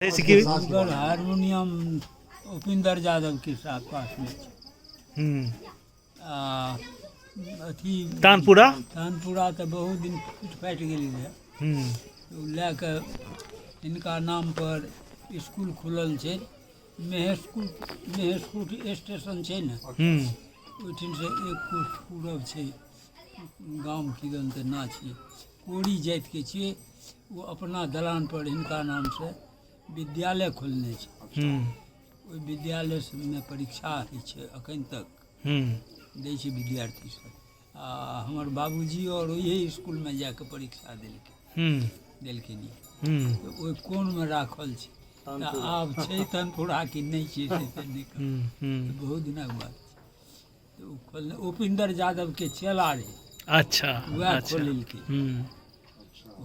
जैसे कि उधर हारमोनियम उपिंदर यादव के साथ पास में छै। आ अथी तानपुरा तऽ बहुत दिन फूटि फाटि गेलै रहै। ओ लए कऽ हिनका नाम पर इसकुल खुलल छै। महेशकूट स्टेशन छै ने, ओहिठाम से एक कोस पूरब छै गाम किदन तऽ ना छियै, कोरी जातिके छियै। वो अपना दलान पर हिनका नाम से विद्यालय खोलने छै। ओहि विद्यालय में परीक्षा होइ छै अखन तक दै छै विद्यार्थी सब। आ हमर बाबूजी और ओही इसकुल में जाके परीक्षा देलखिन ये। तऽ ओहि कोनमे राखल छै। तऽ आब छै तानपुरा कि नहि छै से तऽ नहि कहब, बहुत दिनक बात छै। तऽ ओ खोलने उपिंदर यादव के चेला रहे। अच्छा वएह खोलेलकै,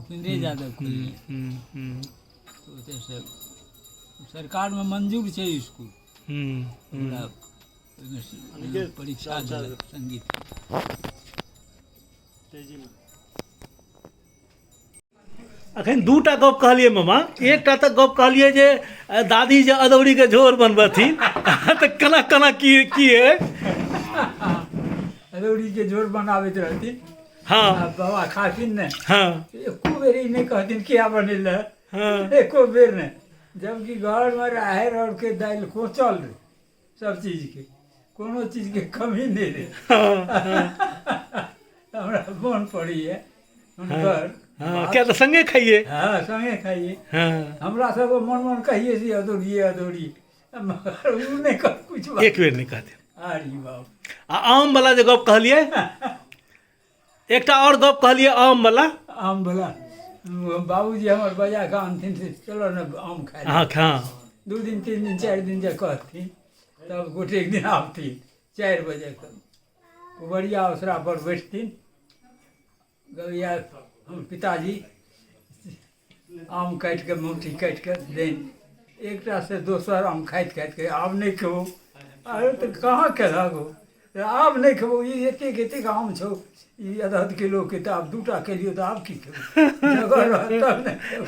उपिंदर यादव खोलेलकै। ओतऽ से सरकार में मंजूर छै इसकुल। ओकरा ओहिमे परीक्षा देलक संगीत। अखन दूटा गप कहलिए मामा। एकटा तऽ गप कहलिए जे दादी जे अदौरी के झोर बनबथिन तऽ केना केना की है? अदौरी के झोर बनाबैत रहथिन। हाँ बाबा खाथिन ने, हाँ एको बेर ई नहीं कहथिन क्या बनेला, एको बेर नहीं। जबकि घर में राहर और के दालि कोचल रहे, सब चीज के कोनो चीज के कमी नहीं रहे। हमरा मोन पड़ैए हुनकर। क्या तो संगे खाइए? हाँ संगे खाइए। हमरा सब मन कहिए से अदौड़ी मगर उ नहीं कह कुछ बात। एक बेर नहीं कहते। अरे बाप। आम वाला जो गप कहलिए, एकटा और गप कहलिए आम वाला। आम वाला बाबूजी हमर बजा के आनथिन से चलो न आम खाए। हाँ हाँ 2 दिन 3 दिन 4 दिन जे कहथिन, तब गोटे एक दिन आबथिन 4 बजे तक। बढ़िया ओसरा पर बैठथिन, गैया हम पिताजी आम काटि के मुट्ठी काटि के देन। एकटा से दोसर आम खाइत के आब नहीं खेबो। अरे तो कहाँ खेलक हो, आब नहीं खेबो। ई एतेक आम छौ, ई आधा किलो के तऽ आब 2टा केलियो तऽ आब की खेबो, जगह रहत तब नहीं खेबो।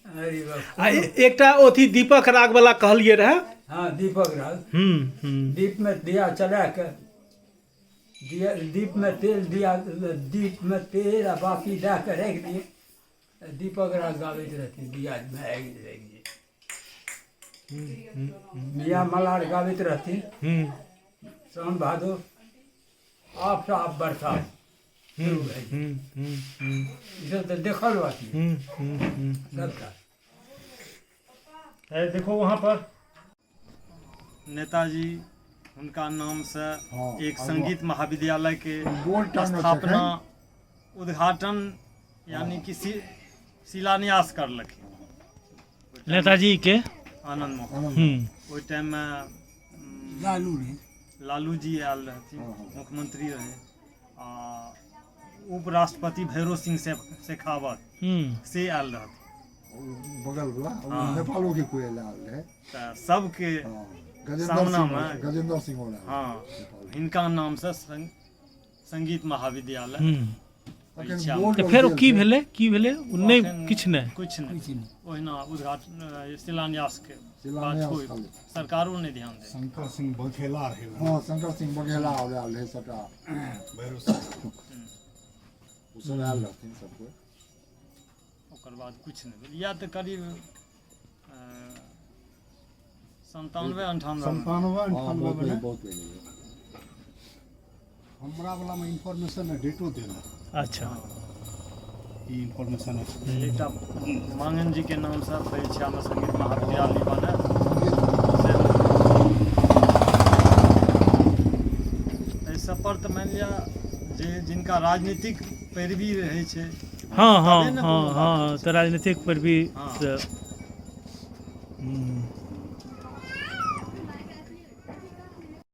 अरे बाप। एकटा ओथी दीपक राग वाला कहलिए रहे। हाँ दीपक राग। दीप में दिया चला के, दीप में तेल आ बाकी दे के रख दिए। दीपक राग गाबैत रहथिन दिया में आगि लागि जाए। मियाँ मलार गाबैत रहथिन सावन भादो आप साफ बरसात। ई सब तो देखल बात सबटा। देखो वहाँ पर नेताजी उनका नाम से एक संगीत महाविद्यालय के स्थापना उद्घाटन यानी कि शिलान्यास करलखिन नेताजी के आनंद मोहन। ओहि टाइम में लालू जी आयल रहथिन, मुख्यमंत्री रहे। आ उपराष्ट्रपति भैरव सिंह शेखावत से आयल रहथिन बगल वाला नेपालो के कोई आयल रहे। सबके सामना में गजेंद्र सिंह हाँ हिनका नाम से संगीत महाविद्यालय। तो फिर की भेले नहीं कुछ नहीं ओहिना उद्घाटन शिलान्यास के बाद सरकारों ने ध्यान दे। शंकर सिंह बघेला रहे। हाँ शंकर सिंह बघेला आयल रहे सबटा भैरव सिंह उ सब आयल रहथिन सब कोई। ओकर बाद कुछ नहीं भेल, या तो करीब 97-98 में बहुत पहले हमरा वाला में इंफॉर्मेशन है, डेटो देना। अच्छा ये इंफॉर्मेशन है। एकटा मांगन जी के नाम से परीक्षा में संगीत महाविद्यालय बने। एहि सब पर तो मान लिया जे जिनका राजनीतिक पैरवी रहे छे। हाँ तो राजनीतिक पैरवी से